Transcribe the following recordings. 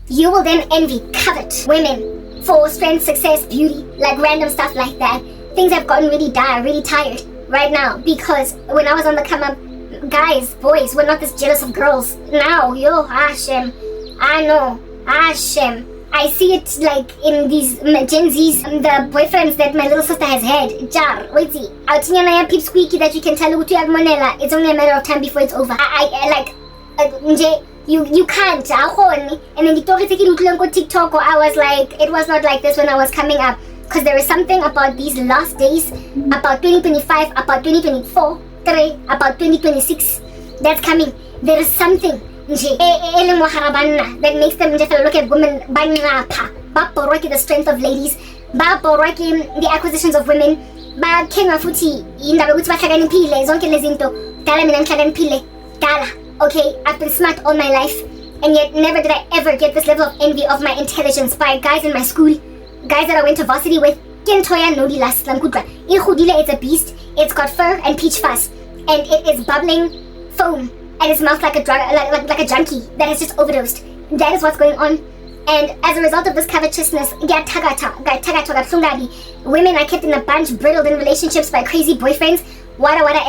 You will then envy, covet women for strength, success, beauty, like random stuff like that. Things have gotten really dire, really tired right now, because when I was on the come up, guys, boys were not this jealous of girls. Now, yo, Hashem, I know, Hashem. I see it like in these Gen Zs, the boyfriends that my little sister has had. Jar, waiti, autinyana ya peep squeaky that you can tell utu ya monela. It's only a matter of time before it's over. I like, you can't, and then you talk to TikTok, or I was like, it was not like this when I was coming up, because there is something about these last days, about 2025, about 2024, about 2026, that's coming. There is something that makes them just look at women, the strength of ladies, the acquisitions of women, okay, I've been smart all my life, and yet never did I ever get this level of envy of my intelligence by guys in my school, guys that I went to varsity with. It's a beast. It's got fur and peach fuzz, and it is bubbling foam, and it smells like a drug, like a junkie that has just overdosed. That is what's going on. And as a result of this covetousness, women are kept in a bunch, brittled in relationships by crazy boyfriends,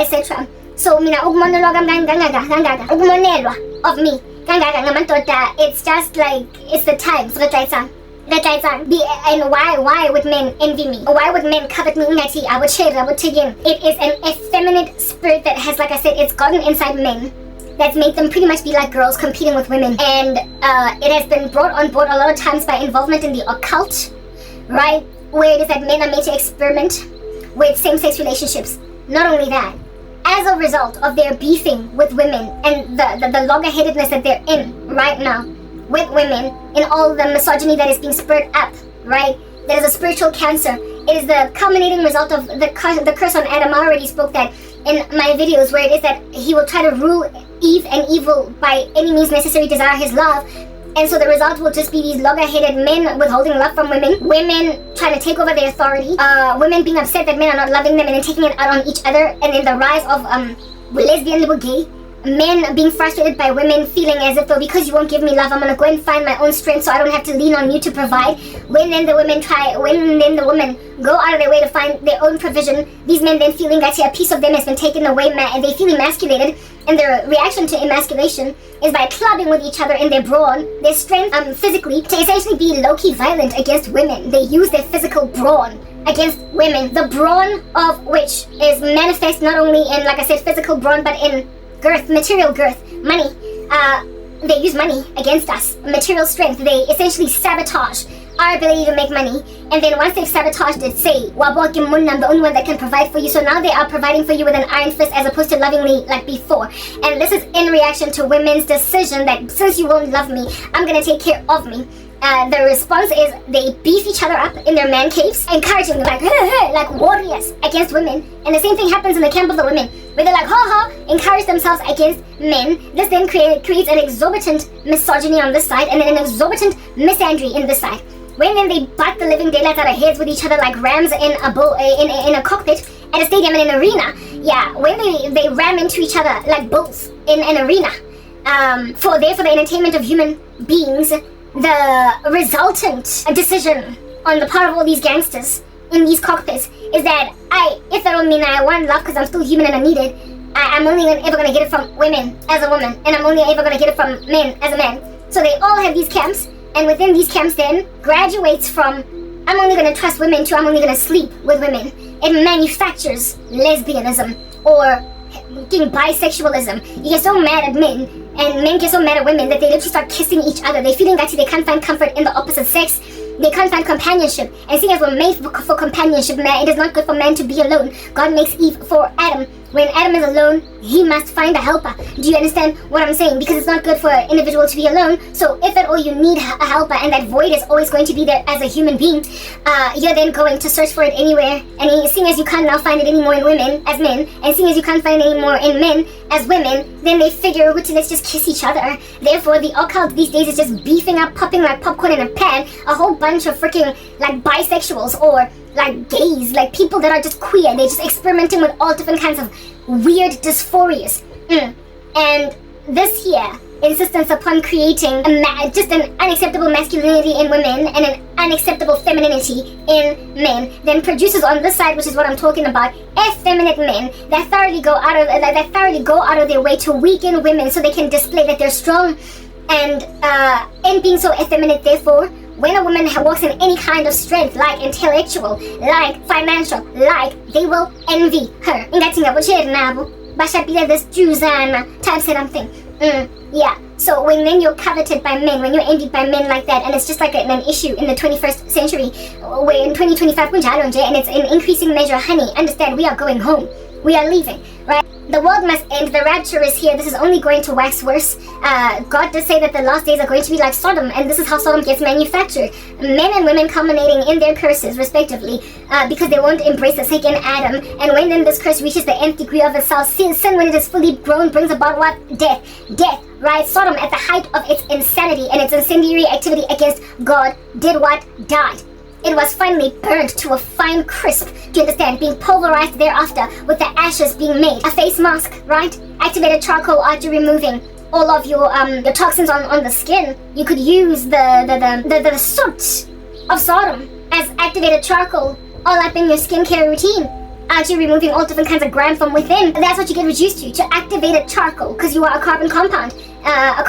etc. So mina ugmonologa of me. It's just like, it's the times. And why would men envy me? Why would men covet me? I would share, I would take in. It is an effeminate spirit that has, like I said, it's gotten inside men, that's made them pretty much be like girls competing with women. And it has been brought on board a lot of times by involvement in the occult, right? Where it is that men are made to experiment with same-sex relationships. Not only that, as a result of their beefing with women and the loggerheadedness that they're in right now with women, in all the misogyny that is being spurred up, right? There is a spiritual cancer. It is the culminating result of the curse on Adam. I already spoke that in my videos, where it is that he will try to rule Eve and evil by any means necessary, desire his love. And so the result will just be these logger-headed men withholding love from women trying to take over their authority, women being upset that men are not loving them and then taking it out on each other, and then the rise of lesbian, little gay, men being frustrated by women, feeling as if though because you won't give me love, I'm gonna go and find my own strength so I don't have to lean on you to provide. When then the women go out of their way to find their own provision, these men then feeling that a piece of them has been taken away, and they feel emasculated, and their reaction to emasculation is by clubbing with each other in their brawn, their strength physically, to essentially be low-key violent against women. They use their physical brawn against women, the brawn of which is manifest not only in, like I said, physical brawn, but in girth, material girth, money. They use money against us, material strength. They essentially sabotage our ability to make money, and then once they've sabotaged it, say, Wabokim Munnam, the only one that can provide for you, so now they are providing for you with an iron fist as opposed to lovingly like before. And this is in reaction to women's decision that since you won't love me, I'm gonna take care of me. The response is they beef each other up in their man caves, encouraging them like warriors against women. And the same thing happens in the camp of the women, where they're like encourage themselves against men. This then creates an exorbitant misogyny on this side, and then an exorbitant misandry in this side. When then they butt the living daylights out of heads with each other like rams in a cockpit at a stadium in an arena. Yeah, when they ram into each other like bulls in an arena, for the entertainment of human beings. The resultant decision on the part of all these gangsters in these cockpits is that if that don't mean I want love because I'm still human and I need it, I'm only ever going to get it from women as a woman, and I'm only ever going to get it from men as a man. So they all have these camps, and within these camps then graduates from I'm only going to trust women to I'm only going to sleep with women. It manufactures lesbianism or bisexualism. You get so mad at men, and men get so mad at women that they literally start kissing each other. They feeling that they can't find comfort in the opposite sex. They can't find companionship. And seeing as we're made for companionship, man, it is not good for man to be alone. God makes Eve for Adam. When Adam is alone, he must find a helper. Do you understand what I'm saying? Because it's not good for an individual to be alone. So if at all you need a helper, and that void is always going to be there as a human being, you're then going to search for it anywhere. And seeing as you can't now find it anymore in women as men, and seeing as you can't find it anymore in men as women, then they figure, let's just kiss each other. Therefore, the occult these days is just beefing up, popping like popcorn in a pan, a whole bunch of freaking like bisexuals or like gays, like people that are just queer. They're just experimenting with all different kinds of weird dysphorias. And this here insistence upon creating just an unacceptable masculinity in women and an unacceptable femininity in men, then produces on this side, which is what I'm talking about, effeminate men that thoroughly go out of their way to weaken women so they can display that they're strong. And in being so effeminate, therefore, when a woman walks in any kind of strength, like intellectual, like financial, they will envy her. This type something. Yeah. So when you're coveted by men, when you're envied by men like that, and it's just like an issue in the 21st century, where in 2025, and it's in increasing measure, honey, understand, we are going home. We are leaving, right? The world must end. The rapture is here. This is only going to wax worse. God does say that the last days are going to be like Sodom, and this is how Sodom gets manufactured. Men and women culminating in their curses, respectively, because they won't embrace the second Adam. And when then this curse reaches the nth degree of itself, sin, when it is fully grown, brings about what? Death. Death, right? Sodom, at the height of its insanity and its incendiary activity against God, did what? Died. It was finally burnt to a fine crisp, do you understand? Being pulverized thereafter, with the ashes being made a face mask, right? Activated charcoal after removing all of your toxins on the skin. You could use the soot of Sodom as activated charcoal all up in your skincare routine. After removing all different kinds of grime from within, that's what you get reduced to activated charcoal, because you are a carbon compound, a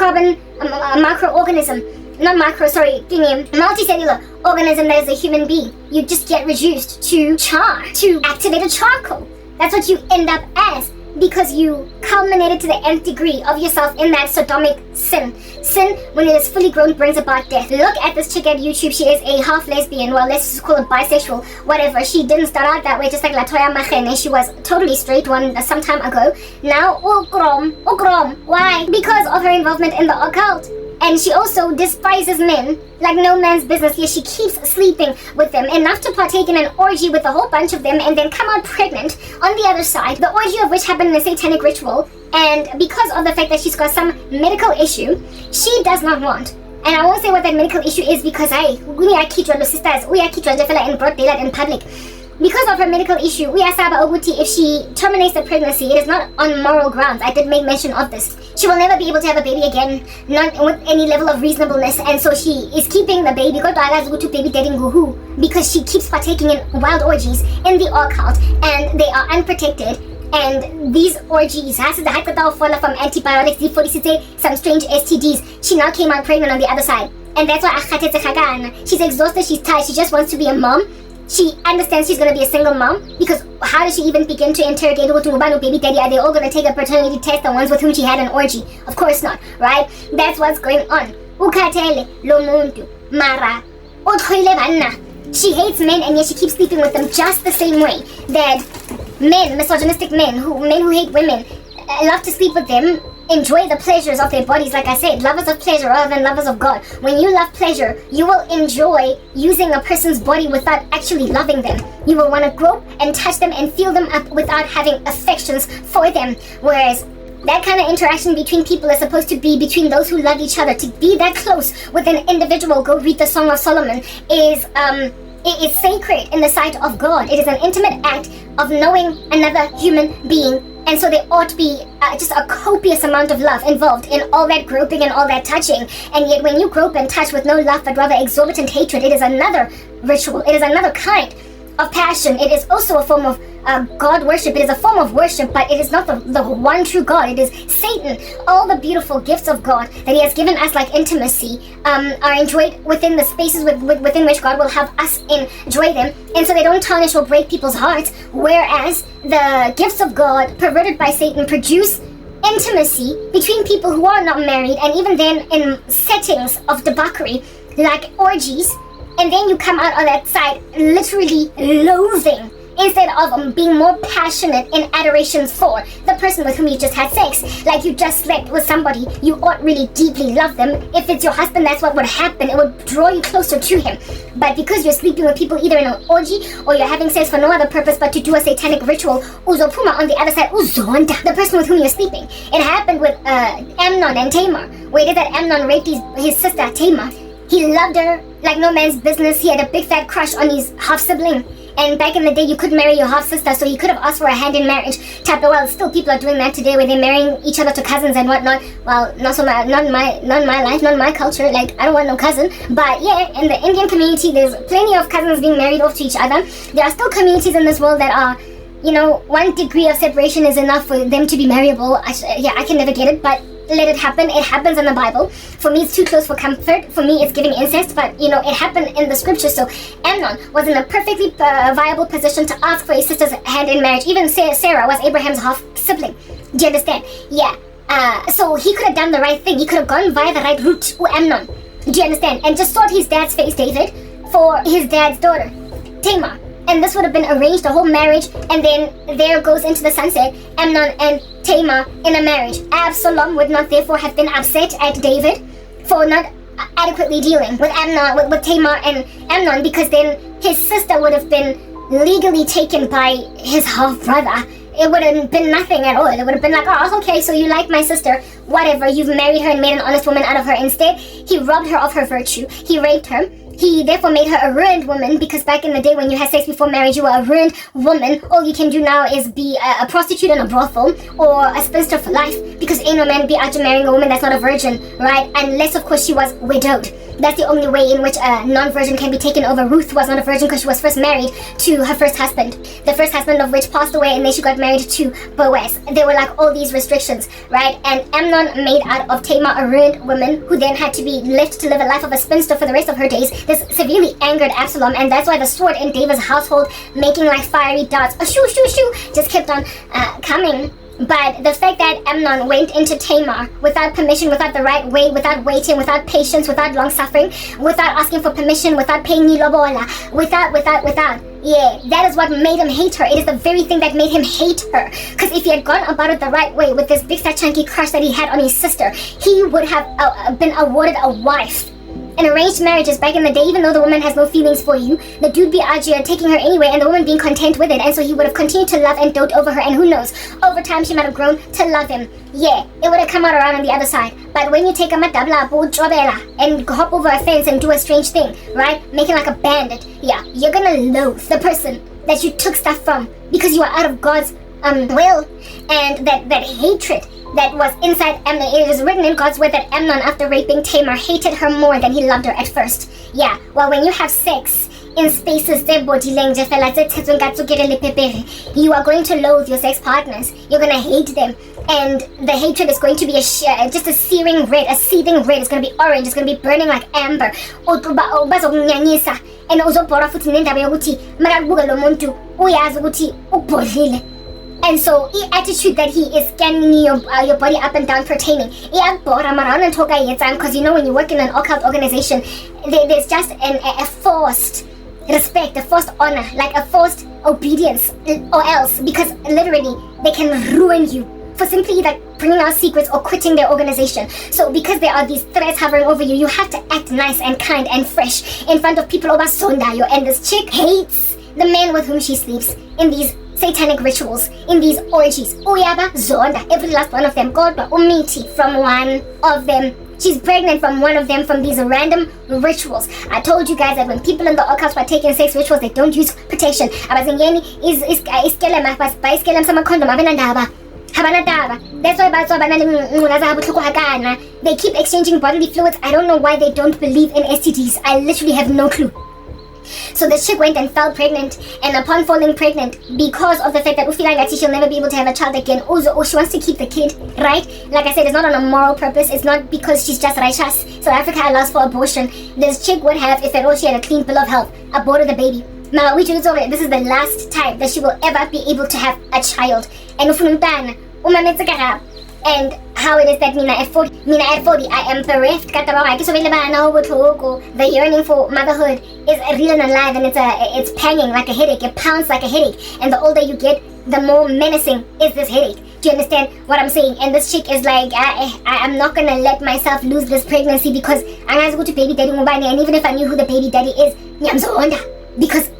microorganism. Not macro, sorry, multicellular organism that is a human being. You just get reduced to char, to activated charcoal. That's what you end up as, because you culminated to the nth degree of yourself in that sodomic sin. Sin, when it is fully grown, brings about death. Look at this chick at YouTube. She is a half lesbian, well, let's just call it bisexual, whatever. She didn't start out that way, just like Latoya Machene. She was totally straight some time ago. Now, ogrom. Why? Because of her involvement in the occult. And she also despises men like no man's business. Yet she keeps sleeping with them enough to partake in an orgy with a whole bunch of them and then come out pregnant on the other side. The orgy of which happened in a satanic ritual. And because of the fact that she's got some medical issue, she does not want. And I won't say what that medical issue is, because we are sisters, we are in broad daylight in public. Because of her medical issue, we are Saba Oguti, if she terminates the pregnancy, it is not on moral grounds. I did make mention of this. She will never be able to have a baby again, not with any level of reasonableness, and so she is keeping the baby, because she keeps partaking in wild orgies in the occult, and they are unprotected. And these orgies, from antibiotics, some strange STDs, she now came out pregnant on the other side. And that's why she's exhausted, she's tired, she just wants to be a mom. She understands she's going to be a single mom, because how does she even begin to interrogate baby daddy? Are they all going to take a paternity test, the ones with whom she had an orgy? Of course not, right? That's what's going on. She hates men, and yet she keeps sleeping with them just the same way that men, misogynistic men who hate women, love to sleep with them, enjoy the pleasures of their bodies. Like I said, lovers of pleasure rather than lovers of God. When you love pleasure, you will enjoy using a person's body without actually loving them. You will want to grope and touch them and feel them up without having affections for them. Whereas that kind of interaction between people is supposed to be between those who love each other. To be that close with an individual, go read the Song of Solomon, is sacred in the sight of God. It is an intimate act of knowing another human being. And so there ought to be just a copious amount of love involved in all that groping and all that touching. And yet when you grope and touch with no love but rather exorbitant hatred, it is another ritual. It is another kind of passion. It is also a form of God worship. It is a form of worship, but it is not the one true God. It is Satan. All the beautiful gifts of God that he has given us, like intimacy, are enjoyed within the spaces within which God will have us enjoy them. And so they don't tarnish or break people's hearts, whereas the gifts of God, perverted by Satan, produce intimacy between people who are not married, and even then in settings of debauchery, like orgies. And then you come out on that side literally loathing, instead of being more passionate in adoration for the person with whom you just had sex. Like you just slept with somebody, you ought really deeply love them. If it's your husband, that's what would happen. It would draw you closer to him. But because you're sleeping with people either in an orgy or you're having sex for no other purpose but to do a satanic ritual, uzopuma on the other side, uzonda, the person with whom you're sleeping. It happened with Amnon and Tamar, where it is that Amnon raped his sister Tamar. He loved her like no man's business. He had a big fat crush on his half-sibling. And back in the day, you could marry your half sister, so he could have asked for a hand in marriage. Type of, well, still people are doing that today, where they're marrying each other to cousins and whatnot. Well, not in my life, not in my culture. Like, I don't want no cousin. But yeah, in the Indian community, there's plenty of cousins being married off to each other. There are still communities in this world that are, you know, 1 degree of separation is enough for them to be marryable. I can never get it, but let it happen. It happens in the Bible. For me, it's too close for comfort. For me, it's giving incest, but you know, it happened in the scripture. So Amnon was in a perfectly viable position to ask for his sister's hand in marriage. Even Sarah was Abraham's half sibling. Do you understand? Yeah. So he could have done the right thing. He could have gone via the right route. Amnon. Do you understand? And just sought his dad's face, David, for his dad's daughter, Tamar. And this would have been arranged, the whole marriage, and then there goes into the sunset, Amnon and Tamar in a marriage. Absalom would not therefore have been upset at David for not adequately dealing with Amnon, with Tamar and Amnon, because then his sister would have been legally taken by his half-brother. It would have been nothing at all. It would have been like, oh, okay, so you like my sister, whatever, you've married her and made an honest woman out of her. Instead, he robbed her of her virtue. He raped her. He therefore made her a ruined woman, because back in the day when you had sex before marriage, you were a ruined woman. All you can do now is be a prostitute in a brothel or a spinster for life, because ain't no man be out to marrying a woman that's not a virgin, right? Unless, of course, she was widowed. That's the only way in which a non-virgin can be taken over. Ruth was not a virgin because she was first married to her first husband, the first husband of which passed away, and then she got married to Boaz. There were like all these restrictions, right? And Amnon made out of Tamar a ruined woman who then had to be left to live a life of a spinster for the rest of her days. This severely angered Absalom, and that's why the sword in David's household, making like fiery darts, shoo, shoo, shoo, just kept on coming. But the fact that Amnon went into Tamar without permission, without the right way, without waiting, without patience, without long suffering, without asking for permission, without paying nilobola, without, yeah, that is what made him hate her. It is the very thing that made him hate her. Because if he had gone about it the right way with this big fat chunky crush that he had on his sister, he would have been awarded a wife. In arranged marriages back in the day, even though the woman has no feelings for you, the dude be taking her anyway, and the woman being content with it, and so he would have continued to love and dote over her, and who knows, over time she might have grown to love him. Yeah, it would have come out around on the other side. But when you take a matabla and hop over a fence and do a strange thing, right, making like a bandit, yeah, you're gonna loathe the person that you took stuff from, because you are out of God's will, and that hatred that was inside Amnon. It is written in God's word that Amnon, after raping Tamar, hated her more than he loved her at first. Yeah, well, when you have sex in spaces you are going to loathe your sex partners. You're going to hate them. And the hatred is going to be just a searing red, a seething red. It's going to be orange. It's going to be burning like amber. And and so, the attitude that he is scanning your body up and down pertaining, because you know when you work in an occult organization, there's just a forced respect, a forced honor, like a forced obedience, or else, because literally they can ruin you for simply like bringing out secrets or quitting their organization. So because there are these threats hovering over you, you have to act nice and kind and fresh in front of people. And this chick hates the man with whom she sleeps in these satanic rituals, in these orgies. Every last one of them. From one of them. She's pregnant from one of them, from these random rituals. I told you guys that when people in the occult are taking sex rituals, they don't use protection. That's why they keep exchanging bodily fluids. I don't know why they don't believe in STDs. I literally have no clue. So the chick went and fell pregnant, and upon falling pregnant, because of the fact that she'll never be able to have a child again, or she wants to keep the kid, right? Like I said, it's not on a moral purpose. It's not because she's just righteous. South Africa allows for abortion. This chick would have, if at all she had a clean bill of health, aborted the baby. Now, this is the last time that she will ever be able to have a child. And how it is that Mina at 40, I am bereft. The yearning for motherhood is real and alive, and it's panging like a headache. It pounds like a headache. And the older you get, the more menacing is this headache. Do you understand what I'm saying? And this chick is like, I'm not gonna let myself lose this pregnancy because I'm gonna go to baby daddy Mubani, and even if I knew who the baby daddy is, because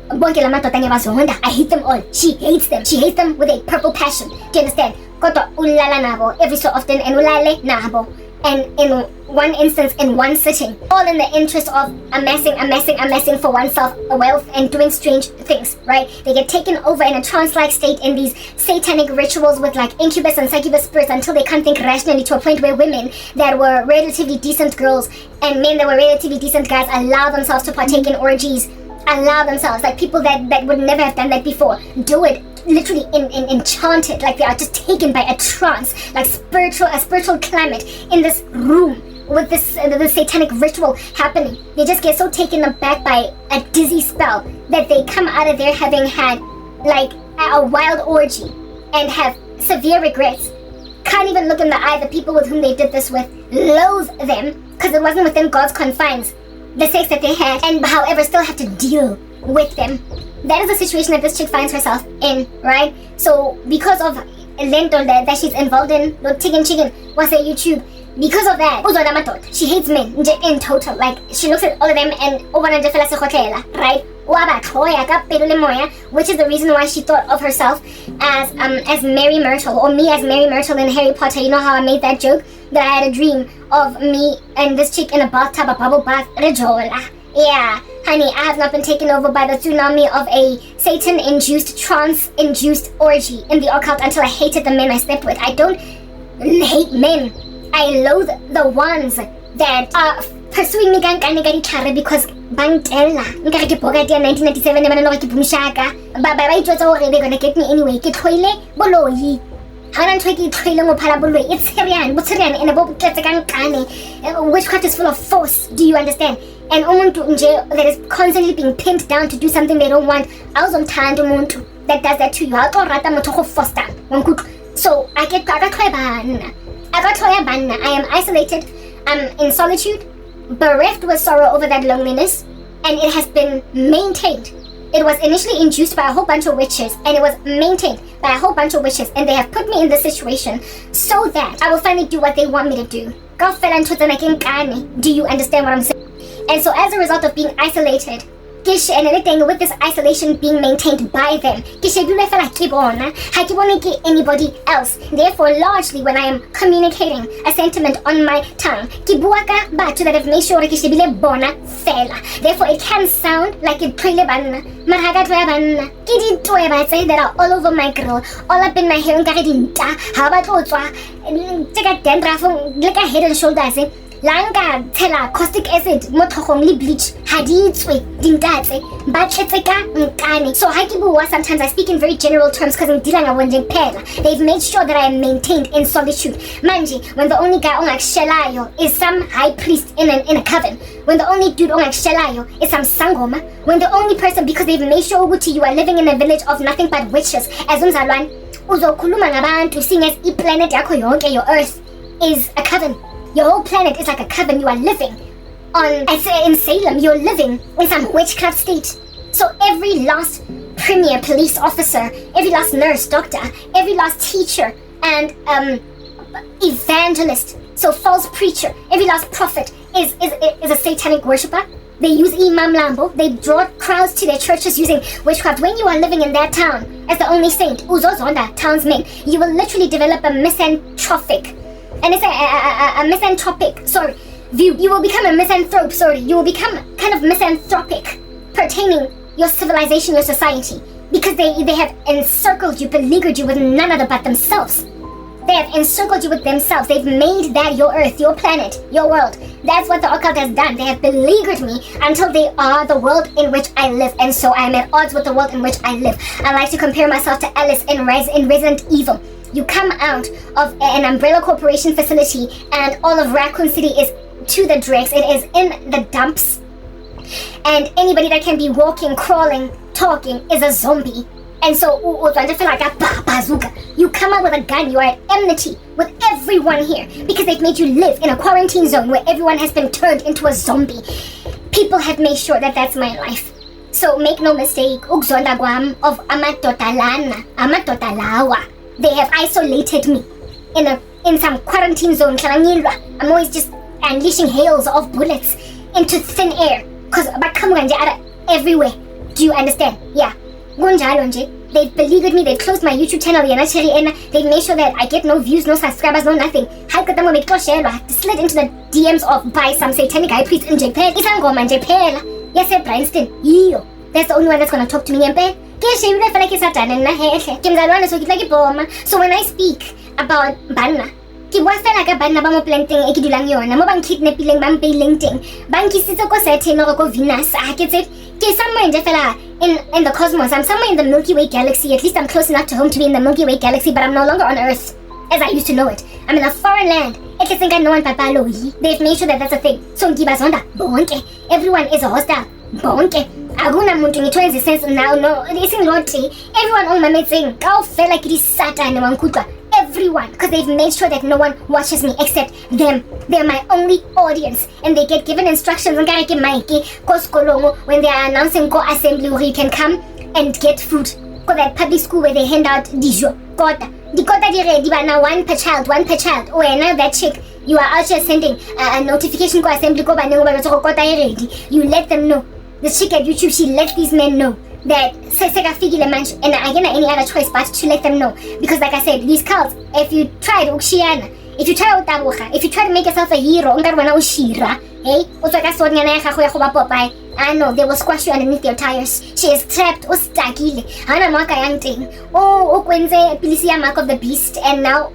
I hate them all. She hates them. She hates them with a purple passion. Do you understand? Every so often, and and in one instance, in one sitting, all in the interest of amassing for oneself wealth and doing strange things, right? They get taken over in a trance-like state in these satanic rituals with like incubus and succubus spirits until they can't think rationally, to a point where women that were relatively decent girls and men that were relatively decent guys allow themselves to partake in orgies, allow themselves, like people that would never have done that before, do it literally enchanted, like they are just taken by a trance, like a spiritual climate in this room with this satanic ritual happening. They just get so taken aback by a dizzy spell that they come out of there having had like a wild orgy and have severe regrets. Can't even look in the eye the people with whom they did this with, loathe them because it wasn't within God's confines, the sex that they had, and however still have to deal with them. That is the situation that this chick finds herself in, right? So because of Lento that she's involved in, the chicken was a YouTube, because of that, she hates men in total. Like, she looks at all of them and right? Which is the reason why she thought of herself as Mary Myrtle, or me as Mary Myrtle in Harry Potter. You know how I made that joke? That I had a dream of me and this chick in a bathtub, a bubble bath. Yeah, honey, I have not been taken over by the tsunami of a Satan-induced, trance-induced orgy in the occult until I hated the men I slept with. I don't hate men. I loathe the ones that are pursuing me because bangtela nkare ke pocket ya 1997 ne bana no ke bumshaka ba itwetsa hore they're gonna get me anyway. Ke tloile boloi hana ntwe ke tloile ngo phala boloi. It's serious and about tletse kankane. Witchcraft is full of force. Do you understand? And umuntu nje that is constantly being pinned down to do something they don't want. Awuzomthanda umuntu that does that to you. Awutorata motho go foster ngonkutlo. So I am isolated, I'm in solitude, bereft with sorrow over that loneliness, and it has been maintained. It was initially induced by a whole bunch of witches, and it was maintained by a whole bunch of witches, and they have put me in this situation so that I will finally do what they want me to do. Do you understand what I'm saying? And so as a result of being isolated, and everything with this isolation being maintained by them, anybody else. Therefore, largely when I am communicating a sentiment on my tongue, that have made sure therefore it can sound like it that are all over my grill, all up in my hair, like a head and shoulders. Langa tela caustic acid mo thogong le bleach ha di itswe dintatse ba tletseka nkane. So ha ke bua, sometimes I speak in very general terms because ngidila ngawonje kuphela. They've made sure that I am maintained in solitude. Manje, when the only guy ongakushelayo is some high priest in a coven, when the only dude ongakushelayo is some sangoma, when the only person, because they've made sure ukuthi you are living in a village of nothing but witches, as umzalwane uzokhuluma ngabantu, seeing as iplanet yakho yonke, your earth, is a coven. Your whole planet is like a coven. You are living in Salem. You're living in some witchcraft state. So every last premier police officer, every last nurse, doctor, every last teacher and evangelist, so false preacher, every last prophet is a satanic worshipper. They use Imam Lambo. They draw crowds to their churches using witchcraft. When you are living in that town as the only saint, Uzozonda, townsman, you will literally develop a misanthropic. And it's a misanthropic, view. You will become a misanthrope, You will become kind of misanthropic pertaining your civilization, your society. Because they have encircled you, beleaguered you with none other but themselves. They have encircled you with themselves. They've made that your earth, your planet, your world. That's what the occult has done. They have beleaguered me until they are the world in which I live. And so I am at odds with the world in which I live. I like to compare myself to Alice in Resident Evil. You come out of an Umbrella Corporation facility and all of Raccoon City is to the dregs. It is in the dumps. And anybody that can be walking, crawling, talking is a zombie. And so, you come out with a gun. You are at enmity with everyone here because they've made you live in a quarantine zone where everyone has been turned into a zombie. People have made sure that that's my life. So make no mistake, of Amatotalawa. They have isolated me in some quarantine zone. I'm always just unleashing hails of bullets into thin air because everywhere. Do you understand? Yeah. They've beleaguered me. They've closed my YouTube channel. They've made sure that I get no views, no subscribers, no nothing. I slid into the DMs of by some satanic high priest in Japan. Yes, Bryanston. That's the only one that's gonna talk to me. So when I speak about banna, ke bua fela ka banna ba mo planting e ke dulang yona mo bang kidnapping bang pailing teng bang kisitse ko Saturn or ko Venus ke somewhere in the cosmos. I'm somewhere in the Milky Way galaxy. At least I'm close enough to home to be in the Milky Way galaxy, but I'm no longer on Earth as I used to know it. I'm in a foreign land. No one they've made sure that that's a thing. So everyone is a hostile. Aguna muntu ngitwenza sense now no isinglothi everyone on my saying go feel like it is Satan wankutwa everyone, because they've made sure that no one watches me except them. They're my only audience, and they get given instructions when they are announcing go assembly where you can come and get food. Go that public school where they hand out dijo kota one per child. Oh, and now that chick, you are out here sending a notification go assembly go you let them know. The chick at YouTube, she let these men know that and I get any other choice but to let them know, because like I said, these cults, if you try to make yourself a hero, I know they will squash you underneath their tires. She is trapped. Mark of the beast, and now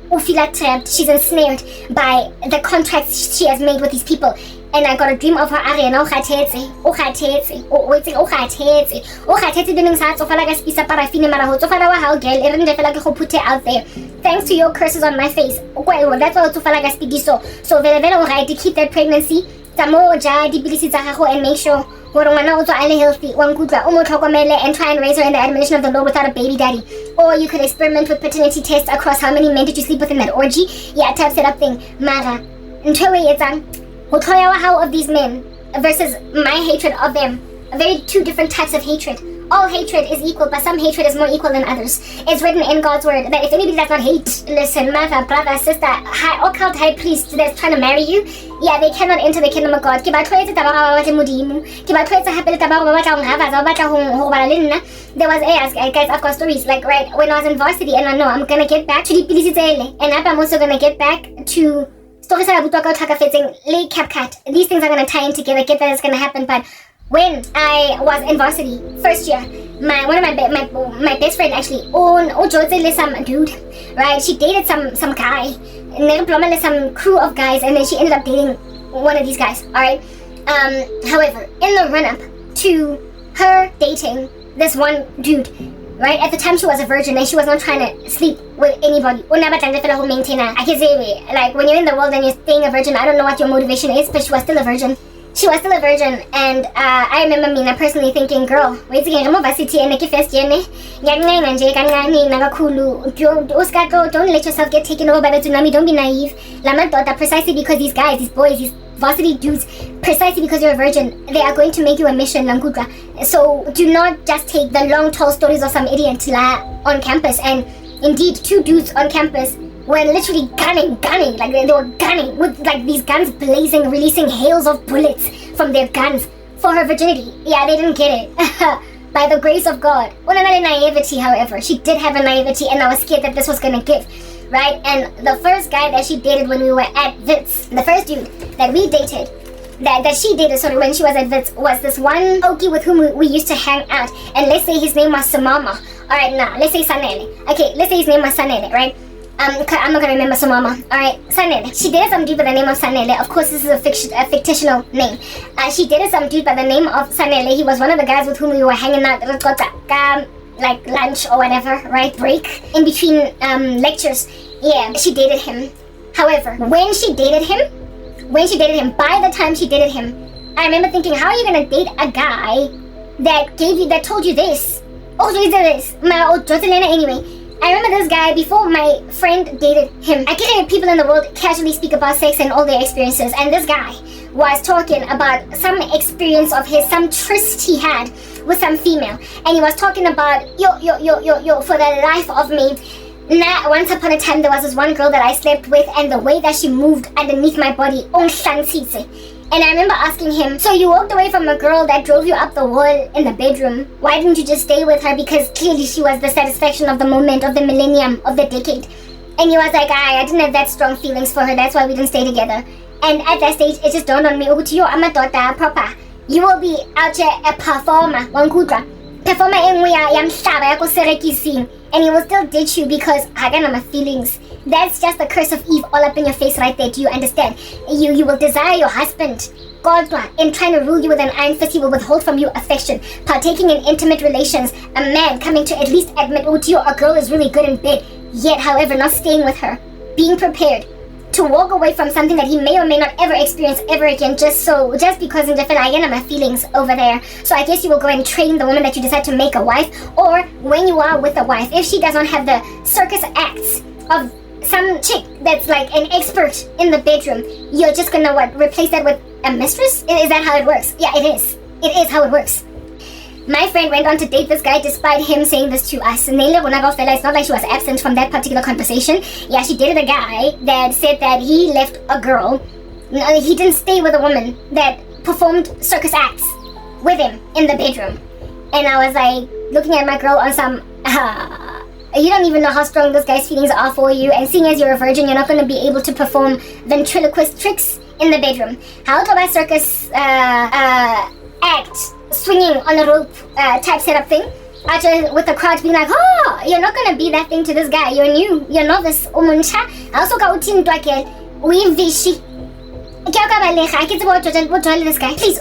trapped. She's ensnared by the contracts she has made with these people. And I got a dream of her area now. Put it out there. Thanks to your curses on my face. Well, that's all to so to keep that pregnancy. And make sure healthy and try and raise her in the admonition of the Lord without a baby daddy. Or you could experiment with paternity tests across how many men did you sleep with in that orgy. Yeah, type set up thing. Mara. How of these men versus my hatred of them. Very two different types of hatred. All hatred is equal, but some hatred is more equal than others. It's written in God's word that if anybody does not hate, listen, mother, brother, sister, occult high priest that's trying to marry you, yeah, they cannot enter the kingdom of God. There was guys, I've got stories like right when I was in varsity, and I know I'm gonna get back to the and I'm also gonna get back to these things are gonna tie in together. Get that it's gonna happen, but when I was in varsity first year, one of my best friend actually some dude, right? She dated some guy, some crew of guys, and then she ended up dating one of these guys. All right. However, in the run up to her dating this one dude, right? At the time she was a virgin and she was not trying to sleep with anybody. I can say, like, when you're in the world and you're staying a virgin, I don't know what your motivation is, but she was still a virgin. And I remember me personally thinking, girl, wait again, I'm varsity and make first year, don't let yourself get taken over by the tsunami. Don't be naive. Precisely because these guys, these boys, these varsity dudes, precisely because you're a virgin, they are going to make you a mission, Langkudra. So do not just take the long, tall stories of some idiot on campus. And indeed, two dudes on campus were literally gunning, like they were gunning with like these guns blazing, releasing hails of bullets from their guns for her virginity. Yeah, they didn't get it. By the grace of God. Naivety, however. She did have a naivety, and I was scared that this was gonna give. Right? And the first guy that she dated when we were at Wits, the first dude that we dated, that she dated, when she was at Wits, was this one Okie with whom we used to hang out. And let's say his name was Samama. Alright, now, let's say Sanele. Okay, let's say his name was Sanele, right? I'm not gonna remember Samama. Alright, Sanele. She dated some dude by the name of Sanele. Of course, this is a fictional name. She dated some dude by the name of Sanele. He was one of the guys with whom we were hanging out, like lunch or whatever, right? Break in between lectures. Yeah, she dated him. However, when she dated him, by the time she dated him, I remember thinking, how are you gonna date a guy that told you this? Oh, so he did this. Anyway, I remember this guy before my friend dated him. I get people in the world casually speak about sex and all their experiences, and this guy was talking about some experience of his, some tryst he had with some female, and he was talking about yo for the life of me. Once upon a time there was this one girl that I slept with, and the way that she moved underneath my body, And I remember asking him, so you walked away from a girl that drove you up the wall in the bedroom. Why didn't you just stay with her? Because clearly she was the satisfaction of the moment, of the millennium, of the decade. And he was like, I didn't have that strong feelings for her. That's why we didn't stay together. And at that stage, it just dawned on me, I'm a daughter, proper. You will be out here a performer, wankudra. Performer and he will still ditch you because I got my feelings. That's just the curse of Eve all up in your face right there. Do you understand? You will desire your husband. God, in trying to rule you with an iron fist, he will withhold from you affection. Partaking in intimate relations, a man coming to at least admit, a girl is really good in bed, yet, however, not staying with her. Being prepared to walk away from something that he may or may not ever experience ever again, just because in my feelings over there. So I guess you will go and train the woman that you decide to make a wife, or when you are with a wife, if she does not have the circus acts of some chick that's like an expert in the bedroom, you're just gonna replace that with a mistress? Is that how it works? Yeah, it is. It is how it works. My friend went on to date this guy despite him saying this to us. It's not like she was absent from that particular conversation. Yeah, she dated a guy that said that he left a girl. He didn't stay with a woman that performed circus acts with him in the bedroom. And I was like, looking at my girl on some, you don't even know how strong this guy's feelings are for you. And seeing as you're a virgin, you're not going to be able to perform ventriloquist tricks in the bedroom. How to buy circus act, swinging on a rope type setup thing, actually with the crowd being like, you're not gonna be that thing to this guy, you're new, you're novice, umuncha. Also ka uthini twake uyivishi I get about this guy. Please,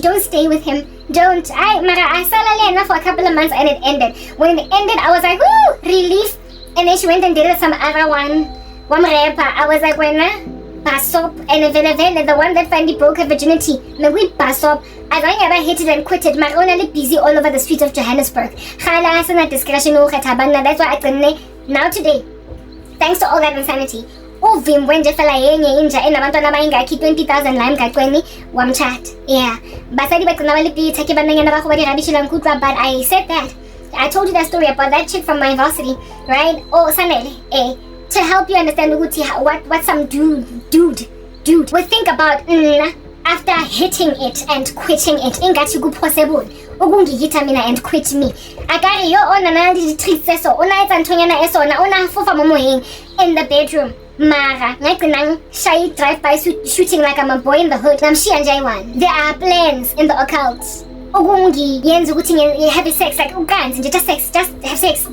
don't stay with him. Don't. I saw for a couple of months and it ended. When it ended, I was like, woo, relief. And then she went and dated some other one rapper. I was like, Basop and the one that finally broke her virginity. No, we Basop. I don't ever hated and quitted. My only busy all over the streets of Johannesburg. That's why I couldn't. Now today, thanks to all that insanity, Vim when Jeffala inja and Amantona Mainga 20,000 lime kakweni chat. Yeah. Basadi Bakunawali Taki Banana Rabishilan Kutra, but I said that. I told you that story about that chick from my varsity, right? Oh Sanel, to help you understand what some dude would think about after hitting it and quitting it. Ingachugu possible. Ugungihita mina and quit me. Agari yo ona na treats eso. Ona it's Antoniana eso na ona fufa momoing in the bedroom. Mara, nang shy drive-by shooting like I'm a boy in the hood. Namshi and Jaiwan. There are plans in the occult. Ugungi, yenzu guting heavy sex like ugans and just have sex.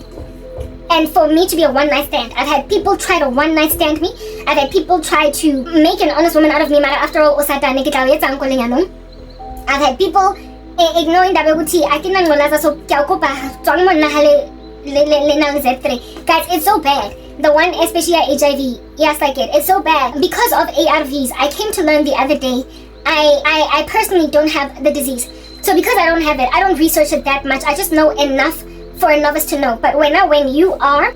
And for me to be a one-night stand, I've had people try to one-night stand me. I've had people try to make an honest woman out of me. After all, I've had people ignoring Dabeguti. I can not so guys, it's so bad. The one, especially HIV, yes, like it's so bad. Because of ARVs, I came to learn the other day, I personally don't have the disease. So because I don't have it, I don't research it that much. I just know enough for a novice to know. But when you are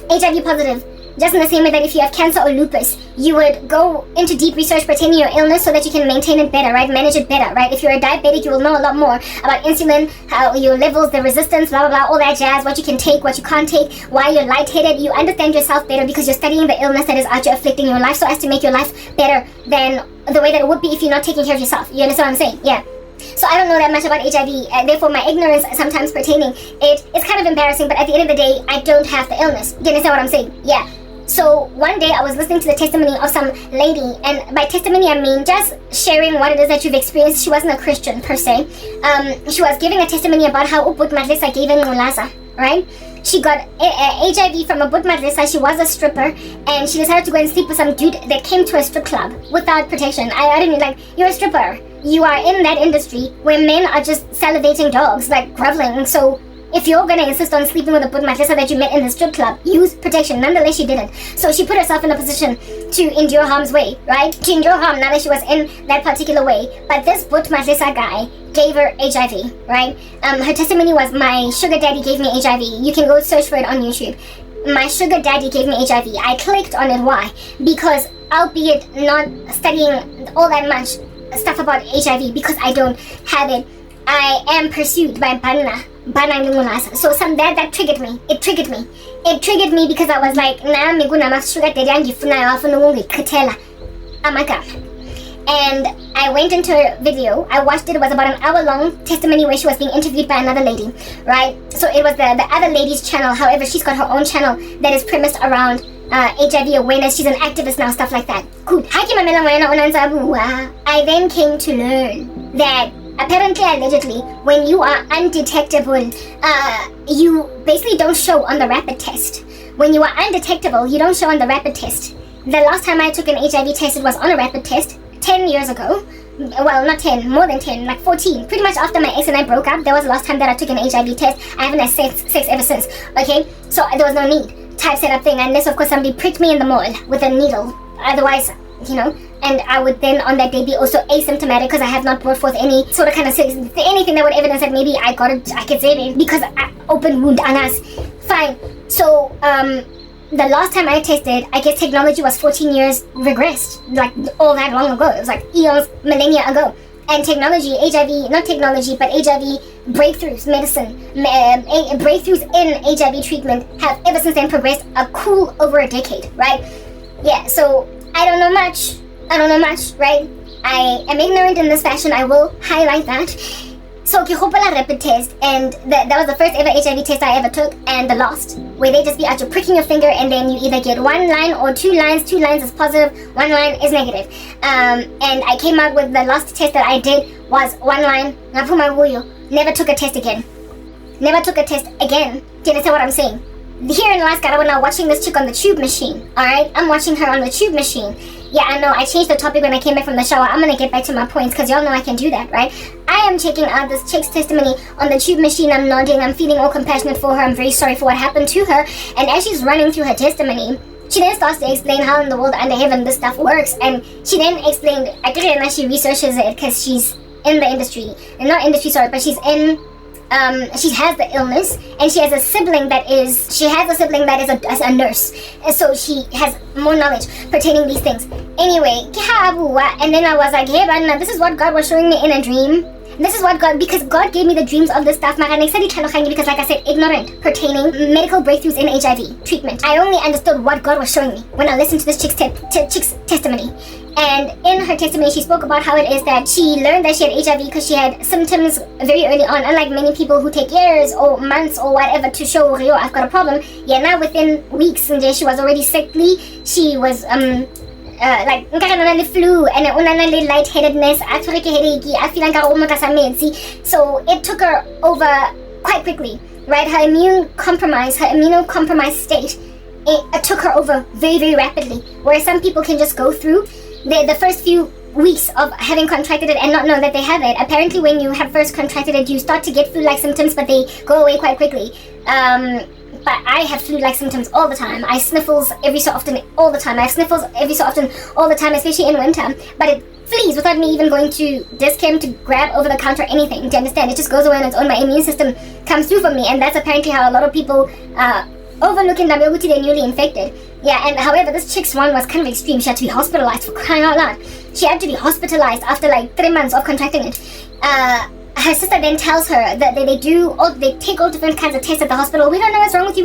HIV positive, just in the same way that if you have cancer or lupus, you would go into deep research pertaining to your illness so that you can maintain it better, right? Manage it better, right? If you're a diabetic, you will know a lot more about insulin, how your levels, the resistance, blah, blah, blah, all that jazz, what you can take, what you can't take, why you're lightheaded. You understand yourself better because you're studying the illness that is out there afflicting your life so as to make your life better than the way that it would be if you're not taking care of yourself. You understand what I'm saying? Yeah. So I don't know that much about HIV, and therefore my ignorance sometimes pertaining it's kind of embarrassing, but at the end of the day, I don't have the illness. You understand what I'm saying? Yeah. So one day I was listening to the testimony of some lady, and by testimony I mean just sharing what it is that you've experienced. She wasn't a Christian per se. She was giving a testimony about how Ubud Madresa gave in Mulaza, right? She got HIV from a Ubud Madresa. She was a stripper, and she decided to go and sleep with some dude that came to a strip club without protection. I didn't mean, like, you're a stripper. You are in that industry where men are just salivating dogs, like groveling. So if you're gonna insist on sleeping with a Ubud Madresa that you met in the strip club, use protection. Nonetheless, she didn't. So she put herself in a position to endure harm's way, right? To endure harm now that she was in that particular way. But this Ubud Madresa guy gave her HIV, right? Her testimony was, my sugar daddy gave me HIV. You can go search for it on YouTube. My sugar daddy gave me HIV. I clicked on it. Why? Because albeit not studying all that much stuff about HIV, because I don't have it, I am pursued by Bana so some that triggered me. It triggered me because I was like, nah, miguna sugar daddy angifuna afuna wongikhetela amagama. and I went into her video. I watched it. It was about an hour-long testimony where she was being interviewed by another lady, right? So it was the other lady's channel. However, she's got her own channel that is premised around HIV awareness. She's an activist now, stuff like that. Cool. I then came to learn that apparently, allegedly, when you are undetectable, you basically don't show on the rapid test. When you are undetectable, you don't show on the rapid test. The last time I took an HIV test, it was on a rapid test 10 years ago. Well, not 10, more than 10, like 14. Pretty much after my ex and I broke up, that was the last time that I took an HIV test. I haven't had sex ever since, okay? So there was no need. Type setup thing, unless of course somebody pricked me in the mall with a needle. Otherwise, you know, and I would then on that day be also asymptomatic because I have not brought forth any sort of kind of anything that would evidence that maybe I got it, I could say it because I open wound angas. Fine. So, the last time I tested, I guess technology was 14 years regressed, like all that long ago. It was like eons, millennia ago. And technology, HIV, not technology, but HIV breakthroughs, medicine, breakthroughs in HIV treatment have ever since then progressed a cool over a decade, right? Yeah, so I don't know much, right? I am ignorant in this fashion, I will highlight that. So ke gopola rapid test, and that was the first ever HIV test I ever took, and the last, where they just be out, you're pricking your finger, and then you either get 1 line or 2 lines. 2 lines is positive, 1 line is negative. And I came out with the last test that I did was 1 line. Never took a test again. Do you understand what I'm saying? Here in Alaska, I'm now watching this chick on the tube machine. Alright, I'm watching her on the tube machine. Yeah, I know, I changed the topic when I came back from the shower. I'm gonna get back to my points because y'all know I can do that, right? I am checking out this chick's testimony on the tube machine. I'm nodding, I'm feeling all compassionate for her. I'm very sorry for what happened to her. And as she's running through her testimony, she then starts to explain how in the world under heaven this stuff works. And she then explained, I didn't know she researches it because she's in the industry. And not industry, sorry, but she's in... she has the illness, and she has a sibling that is a nurse, and so she has more knowledge pertaining these things. Anyway, and then I was like, hey, but this is what God was showing me in a dream. This is what because God gave me the dreams of this stuff. Because like I said, ignorant pertaining medical breakthroughs in HIV treatment. I only understood what God was showing me when I listened to this chick's testimony. And in her testimony, she spoke about how it is that she learned that she had HIV because she had symptoms very early on. Unlike many people who take years or months or whatever to show, Rio, I've got a problem. Yeah, now within weeks, she was already sickly. She was like flu and lightheadedness. I feel like so it took her over quite quickly, right? Her immunocompromised state, it took her over very, very rapidly. Whereas some people can just go through the first few weeks of having contracted it and not know that they have it. Apparently, when you have first contracted it, you start to get flu-like symptoms, but they go away quite quickly. But I have flu-like symptoms all the time. I sniffles every so often, all the time. I have sniffles every so often, all the time, especially in winter. But it flees without me even going to Dischem to grab over the counter or anything. Do you understand? It just goes away on its own. My immune system comes through for me, and that's apparently how a lot of people overlooking Nameguti, they're newly infected. Yeah, and however, this chick's one was kind of extreme. She had to be hospitalized, for crying out loud. She had to be hospitalized after like 3 months of contracting it. Her sister then tells her that they take all different kinds of tests at the hospital. We don't know what's wrong with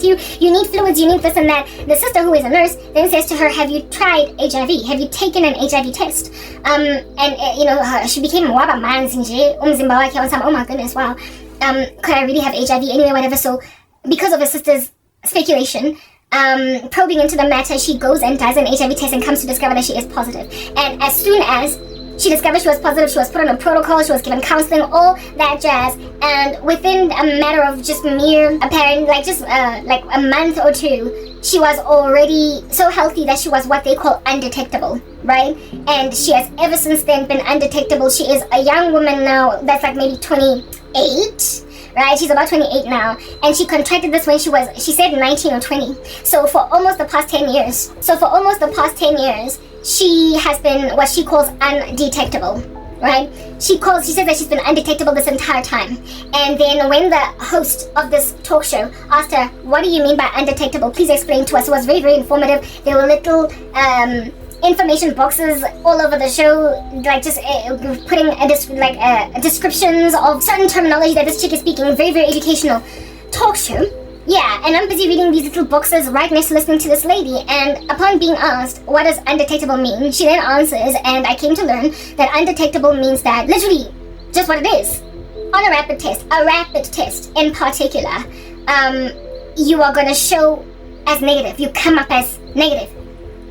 you. You need fluids, you need this and that. The sister, who is a nurse, then says to her, have you tried HIV? Have you taken an HIV test? She became waba manzinje. Oh my goodness, wow. Could I really have HIV? Anyway, whatever. So because of her sister's speculation, probing into the matter, she goes and does an HIV test and comes to discover that she is positive. And as soon as she discovered she was positive, she was put on a protocol, she was given counseling, all that jazz. And within a matter of just mere apparent, like a month or two, she was already so healthy that she was what they call undetectable, right? And she has ever since then been undetectable. She is a young woman now that's like maybe 28. Right, she's about 28 now, and she contracted this when she said 19 or 20. So for almost the past 10 years, she has been what she calls undetectable, right? She says that she's been undetectable this entire time. And then when the host of this talk show asked her, what do you mean by undetectable? Please explain to us. It was very, very informative. There were little information boxes all over the show, like just putting descriptions of certain terminology that this chick is speaking. Very, very educational talk show. Yeah, and I'm busy reading these little boxes right next to listening to this lady, and upon being asked, what does undetectable mean? She then answers, and I came to learn that undetectable means that, literally, just what it is. On a rapid test in particular, you are going to show as negative. You come up as negative.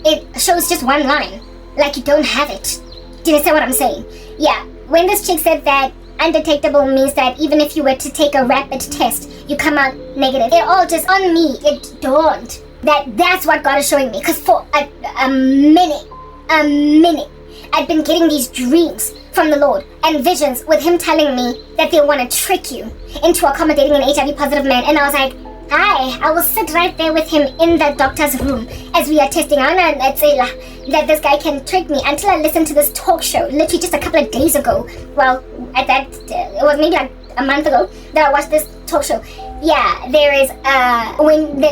It shows just one line, like you don't have it. Do you understand what I'm saying? Yeah, when this chick said that undetectable means that even if you were to take a rapid test, you come out negative. It all just, on me, it dawned that that's what God is showing me. Because for a minute, I'd been getting these dreams from the Lord and visions with him telling me that they want to trick you into accommodating an HIV positive man. And I was like, hi, I will sit right there with him in the doctor's room as we are testing on that this guy can trick me, until I listened to this talk show literally just a couple of days ago. Well, at that, it was maybe like a month ago that I watched this talk show. Yeah, there is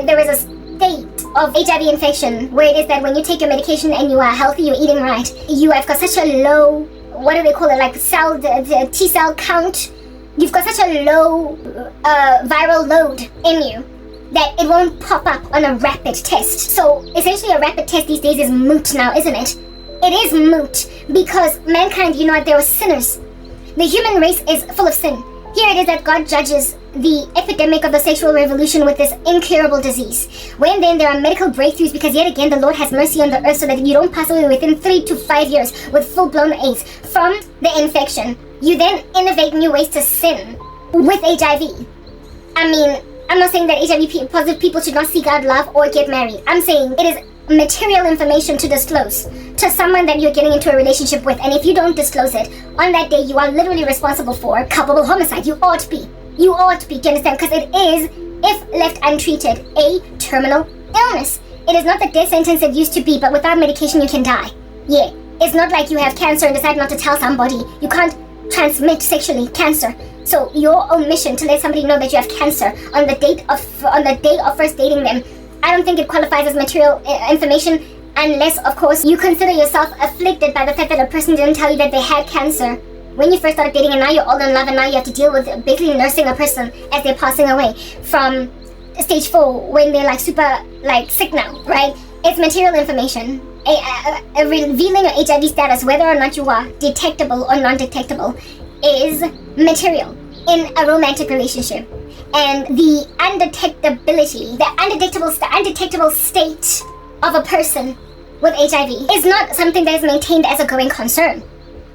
there is a state of HIV infection where it is that when you take your medication and you are healthy, you're eating right, you have got such a low, what do they call it, like the T cell count. You've got such a low viral load in you that it won't pop up on a rapid test. So essentially a rapid test these days is moot now, isn't it? It is moot because mankind, you know what, they are sinners. The human race is full of sin. Here it is that God judges the epidemic of the sexual revolution with this incurable disease. When then there are medical breakthroughs, because yet again the Lord has mercy on the earth so that you don't pass away within 3 to 5 years with full-blown AIDS from the infection. You then innovate new ways to sin with HIV. I mean, I'm not saying that HIV positive people should not seek out love or get married. I'm saying it is material information to disclose to someone that you're getting into a relationship with, and if you don't disclose it, on that day you are literally responsible for culpable homicide. You ought to be. You ought to be, do you understand? Because it is, if left untreated, a terminal illness. It is not the death sentence it used to be, but without medication you can die. Yeah, it's not like you have cancer and decide not to tell somebody. You can't transmit sexually cancer. So your omission to let somebody know that you have cancer on the day of first dating them, I don't think it qualifies as material information, unless of course you consider yourself afflicted by the fact that a person didn't tell you that they had cancer when you first started dating, and now you're all in love, and now you have to deal with basically nursing a person as they're passing away from stage 4 when they're like super like sick now, right? It's material information. Revealing your HIV status, whether or not you are detectable or non-detectable, is material in a romantic relationship. And the undetectability, the undetectable state of a person with HIV is not something that is maintained as a going concern.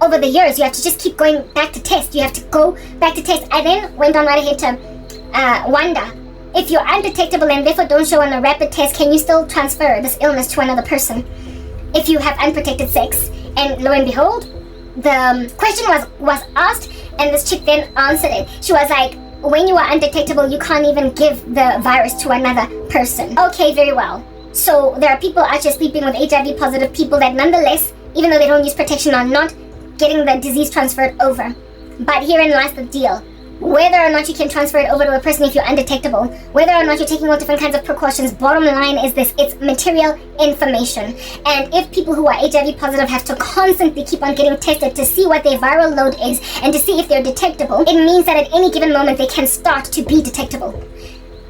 Over the years, you have to just keep going back to test. You have to go back to test. I then went on right ahead to wonder, if you're undetectable and therefore don't show on a rapid test, can you still transfer this illness to another person if you have unprotected sex? And lo and behold, the question was asked, and this chick then answered it. She was like, when you are undetectable, you can't even give the virus to another person. Okay, very well. So there are people actually sleeping with HIV positive people that nonetheless, even though they don't use protection, are not getting the disease transferred over. But herein lies the deal. Whether or not you can transfer it over to a person if you're undetectable, whether or not you're taking all different kinds of precautions, bottom line is this: it's material information. And if people who are HIV positive have to constantly keep on getting tested to see what their viral load is and to see if they're detectable, it means that at any given moment they can start to be detectable.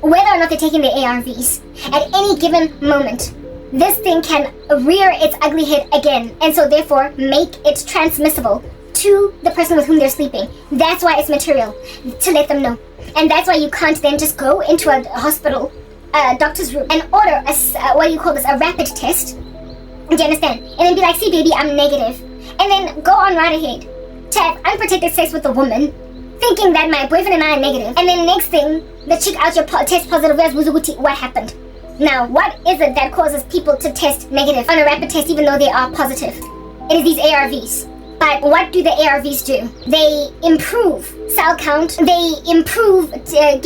Whether or not they're taking their ARVs, at any given moment, this thing can rear its ugly head again, and so therefore make it transmissible to the person with whom they're sleeping. That's why it's material, to let them know. And that's why you can't then just go into a hospital, doctor's room, and order a rapid test. Do you understand? And then be like, see baby, I'm negative. And then go on right ahead to have unprotected sex with a woman, thinking that my boyfriend and I are negative. And then next thing, the chick out your test positive, what happened? Now, what is it that causes people to test negative on a rapid test even though they are positive? It is these ARVs. But what do the ARVs do? They improve cell count. They improve, the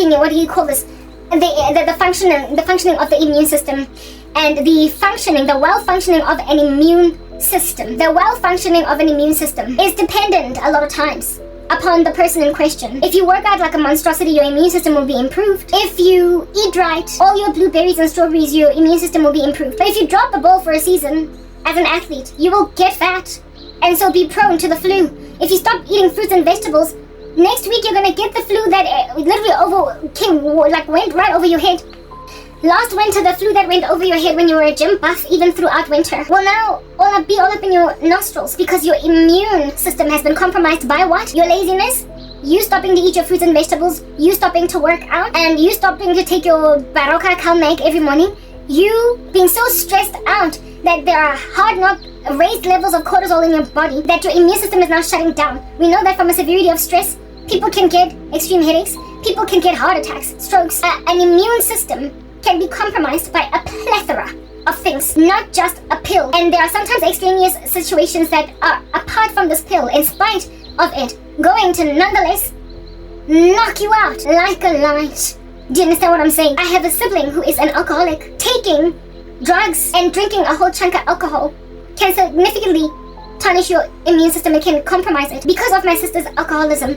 functioning of the immune system, and the well-functioning of an immune system. The well-functioning of an immune system is dependent a lot of times upon the person in question. If you work out like a monstrosity, your immune system will be improved. If you eat right, all your blueberries and strawberries, your immune system will be improved. But if you drop the ball for a season as an athlete, you will get fat and so be prone to the flu. If you stop eating fruits and vegetables, Next week you're gonna get the flu that literally went right over your head. Last winter, the flu that went over your head when you were a gym buff, even throughout winter, will now all up in your nostrils because your immune system has been compromised by what? Your laziness, you stopping to eat your fruits and vegetables, you stopping to work out, and you stopping to take your Baroka Kalmak every morning, you being so stressed out that there are raised levels of cortisol in your body that your immune system is now shutting down. We know that from a severity of stress, people can get extreme headaches, people can get heart attacks, strokes. An immune system can be compromised by a plethora of things, not just a pill. And there are sometimes extraneous situations that are apart from this pill, in spite of it, going to nonetheless knock you out like a light. Do you understand what I'm saying? I have a sibling who is an alcoholic. Taking drugs and drinking a whole chunk of alcohol can significantly tarnish your immune system and can compromise it. Because of my sister's alcoholism,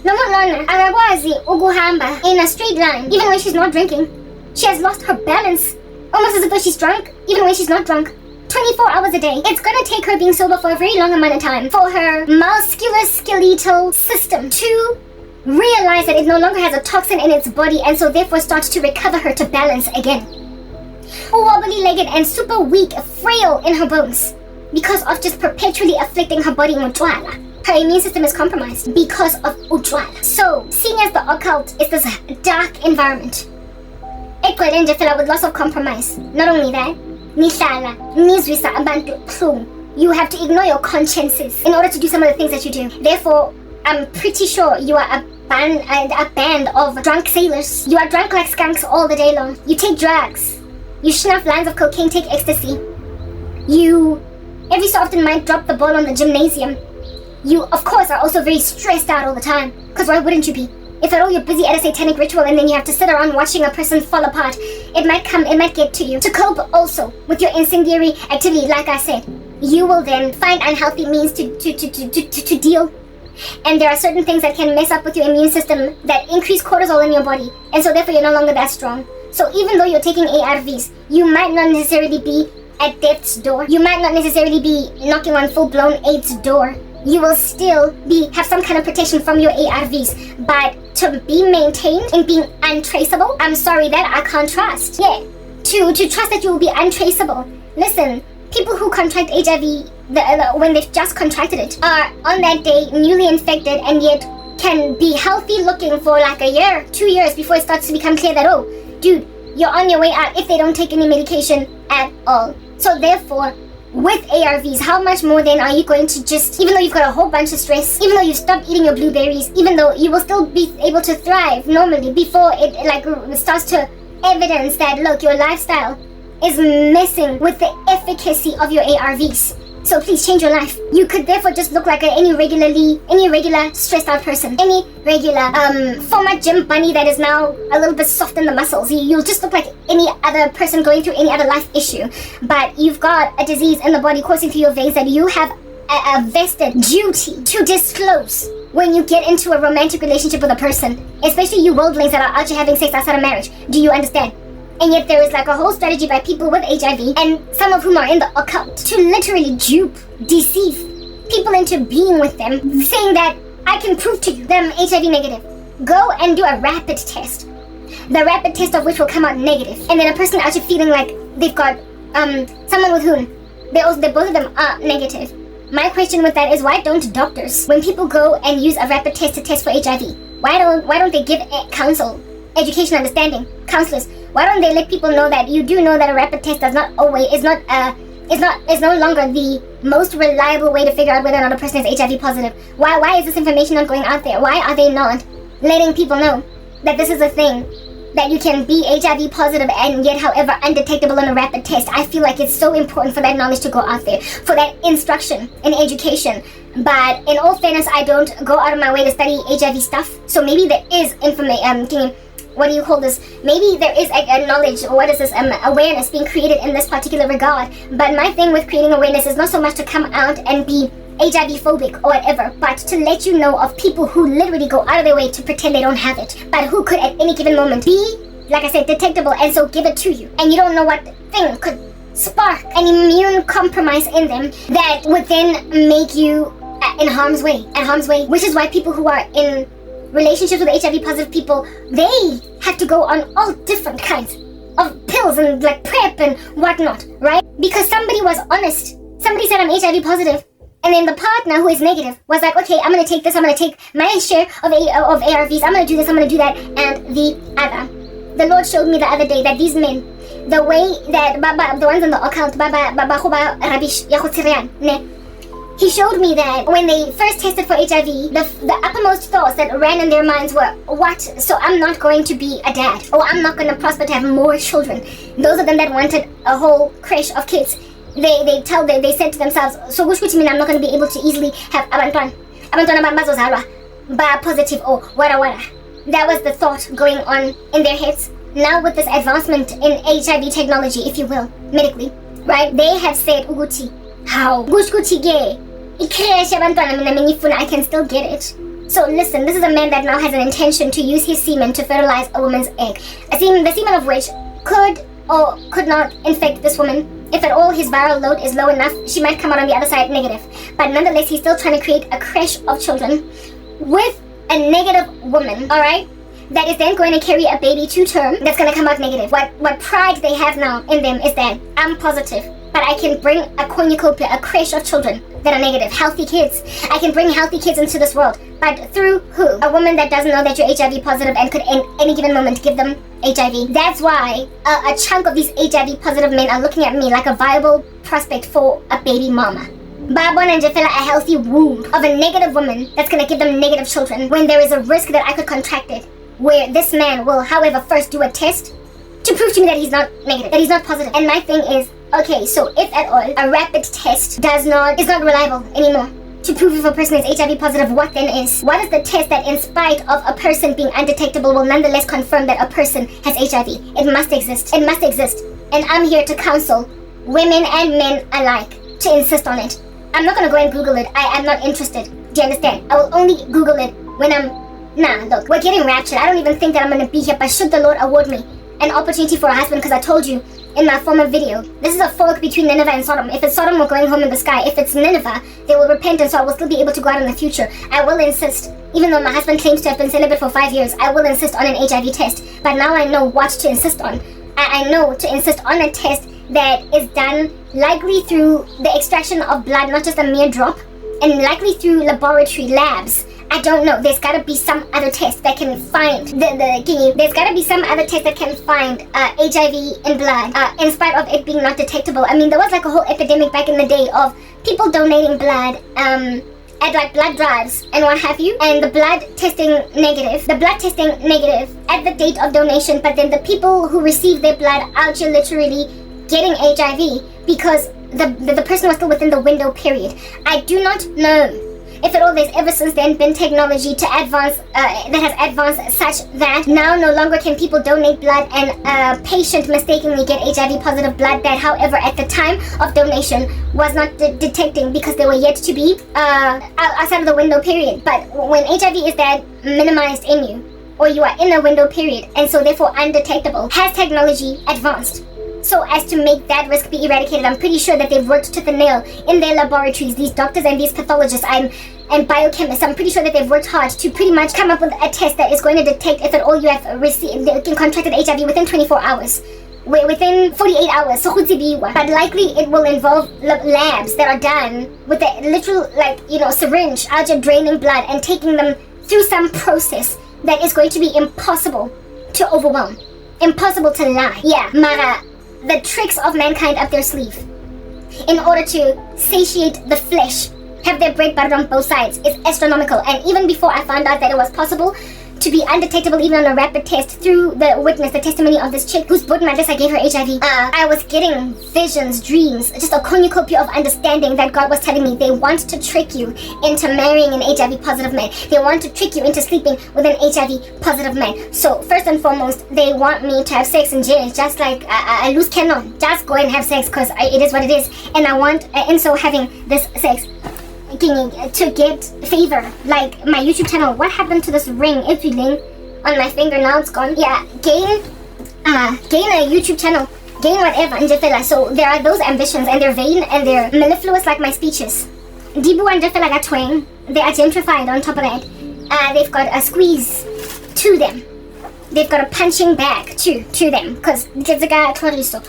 Lona akakwazi ukuhamba in a straight line even when she's not drinking. She has lost her balance, almost as if she's drunk, even when she's not drunk. 24 hours a day. It's gonna take her being sober for a very long amount of time for her musculoskeletal system to realize that it no longer has a toxin in its body, and so therefore starts to recover her to balance again. Wobbly-legged and super weak, frail in her bones because of just perpetually afflicting her body with utshwala. Her immune system is compromised because of utshwala. So, seeing as the occult is this dark environment, with lots of compromise. Not only that, you have to ignore your consciences in order to do some of the things that you do. Therefore, I'm pretty sure you are a band of drunk sailors. You are drunk like skunks all the day long. You take drugs. You snuff lines of cocaine, take ecstasy. You every so often might drop the ball on the gymnasium. You, of course, are also very stressed out all the time. Because why wouldn't you be? If at all you're busy at a satanic ritual and then you have to sit around watching a person fall apart, it might get to you. To cope also with your incendiary activity, like I said, you will then find unhealthy means to deal. And there are certain things that can mess up with your immune system that increase cortisol in your body. And so therefore you're no longer that strong. So even though you're taking ARVs, you might not necessarily be at death's door. You might not necessarily be knocking on full-blown AIDS door. You will still have some kind of protection from your ARVs, but to be maintained and being untraceable, I'm sorry, that I can't trust. Yeah, to trust that you will be untraceable. Listen, people who contract HIV when they've just contracted it are on that day newly infected and yet can be healthy looking for like a year, 2 years before it starts to become clear that, oh, dude, you're on your way out if they don't take any medication at all. So therefore, with ARVs, how much more then are you going to just, even though you've got a whole bunch of stress, even though you've stopped eating your blueberries, even though you will still be able to thrive normally before it starts to evidence that, look, your lifestyle is messing with the efficacy of your ARVs. So please change your life. You could therefore just look like any regular stressed out person. Any regular former gym bunny that is now a little bit soft in the muscles. You'll just look like any other person going through any other life issue. But you've got a disease in the body coursing through your veins that you have a vested duty to disclose when you get into a romantic relationship with a person. Especially you worldlings that are out here having sex outside of marriage. Do you understand? And yet there is like a whole strategy by people with HIV, and some of whom are in the occult, to literally dupe, deceive people into being with them, saying that I can prove to you that I'm HIV negative. Go and do a rapid test. The rapid test of which will come out negative. And then a person actually feeling like they've got someone with whom both of them are negative. My question with that is, why don't doctors, when people go and use a rapid test to test for HIV, why don't they give counsel, education, understanding, counselors? Why don't they let people know that you do know that a rapid test is no longer the most reliable way to figure out whether or not a person is HIV positive? Why is this information not going out there? Why are they not letting people know that this is a thing, that you can be HIV positive and yet however undetectable on a rapid test? I feel like it's so important for that knowledge to go out there, for that instruction and education. But in all fairness, I don't go out of my way to study HIV stuff, so maybe there is information, what do you call this? Maybe there is a knowledge, or what is this, awareness being created in this particular regard. But my thing with creating awareness is not so much to come out and be HIV phobic or whatever, but to let you know of people who literally go out of their way to pretend they don't have it, but who could at any given moment be, like I said, detectable, and so give it to you. And you don't know what thing could spark an immune compromise in them that would then make you at harm's way, which is why people who are in relationships with HIV positive people, they have to go on all different kinds of pills and like PrEP and whatnot, right? Because somebody was honest. Somebody said I'm HIV positive, and then the partner who is negative was like, okay, I'm gonna take this, I'm gonna take my share of ARVs, I'm gonna do this, I'm gonna do that, and the other. The Lord showed me the other day that these men, the way that the ones in the occult, he showed me that when they first tested for HIV, the uppermost thoughts that ran in their minds were, what? So I'm not going to be a dad, or I'm not going to prosper to have more children. Those of them that wanted a whole creche of kids, they said to themselves, so which means I'm not going to be able to easily have abantwana ba positive or wara. That was the thought going on in their heads. Now with this advancement in HIV technology, if you will, medically, right? They have said, Uguti, how? I can still get it. So listen, this is a man that now has an intention to use his semen to fertilize a woman's egg. The semen of which could or could not infect this woman. If at all his viral load is low enough, she might come out on the other side negative. But nonetheless, he's still trying to create a creche of children with a negative woman, alright? That is then going to carry a baby to term that's going to come out negative. What pride they have now in them is that I'm positive, but I can bring a cornucopia, a creche of children that are negative, healthy kids. I can bring healthy kids into this world. But through who? A woman that doesn't know that you're HIV positive and could in any given moment give them HIV. That's why a chunk of these HIV positive men are looking at me like a viable prospect for a baby mama. Babon and Jafela, a healthy womb of a negative woman that's going to give them negative children when there is a risk that I could contract it. Where this man will, however, first do a test to prove to me that he's not negative, that he's not positive. And my thing is, okay, so if at all a rapid test is not reliable anymore to prove if a person is HIV positive, what then is? What is the test that in spite of a person being undetectable will nonetheless confirm that a person has HIV? It must exist. It must exist. And I'm here to counsel women and men alike to insist on it. I'm not going to go and Google it. I am not interested. Do you understand? I will only Google it when look, we're getting raptured. I don't even think that I'm going to be here, but should the Lord award me an opportunity for a husband, because I told you in my former video, this is a fork between Nineveh and Sodom. If it's Sodom, we're going home in the sky. If it's Nineveh, they will repent, and so I will still be able to go out in the future. I will insist, even though my husband claims to have been celibate for 5 years, I will insist on an HIV test. But now I know what to insist on. I know to insist on a test that is done likely through the extraction of blood, not just a mere drop, and likely through laboratory labs. I don't know. There's got to be some other test that can find there's got to be some other test that can find HIV in blood, in spite of it being not detectable. I mean, there was like a whole epidemic back in the day of people donating blood at like blood drives and what have you, and the blood testing negative at the date of donation, but then the people who received their blood out here literally getting HIV because the person was still within the window period. I do not know if at all there's ever since then been technology to advance that has advanced such that now no longer can people donate blood and a patient mistakenly get HIV positive blood that, however, at the time of donation was not detecting because they were yet to be outside of the window period. But when HIV is that minimized in you, or you are in a window period and so therefore undetectable, has technology advanced so as to make that risk be eradicated? I'm pretty sure that they've worked to the nail in their laboratories, these doctors and these pathologists and biochemists. I'm pretty sure that they've worked hard to pretty much come up with a test that is going to detect if at all you have contracted HIV within 24 hours. Within 48 hours, so but likely it will involve labs that are done with a literal, syringe, draining blood and taking them through some process that is going to be impossible to overwhelm, impossible to lie. Yeah, Mara, the tricks of mankind up their sleeve in order to satiate the flesh, have their bread buttered on both sides, is astronomical. And even before I found out that it was possible to be undetectable even on a rapid test through the testimony of this chick whose board mattress I gave her HIV, I was getting visions, dreams, just a cornucopia of understanding that God was telling me they want to trick you into marrying an HIV positive man. They want to trick you into sleeping with an HIV positive man. So first and foremost, they want me to have sex in jail, just like a loose cannon. Just go and have sex because it is what it is. And I want, in so having this sex, to get favor, like my YouTube channel. What happened to this ring? It's ring on my finger now. It's gone. Yeah, gain a YouTube channel, gain whatever. So there are those ambitions, and they're vain and they're mellifluous like my speeches. Dibu and Jafela got twang. They are gentrified on top of that. they've got a squeeze to them. They've got a punching bag to them. Because there's a guy at Toriso.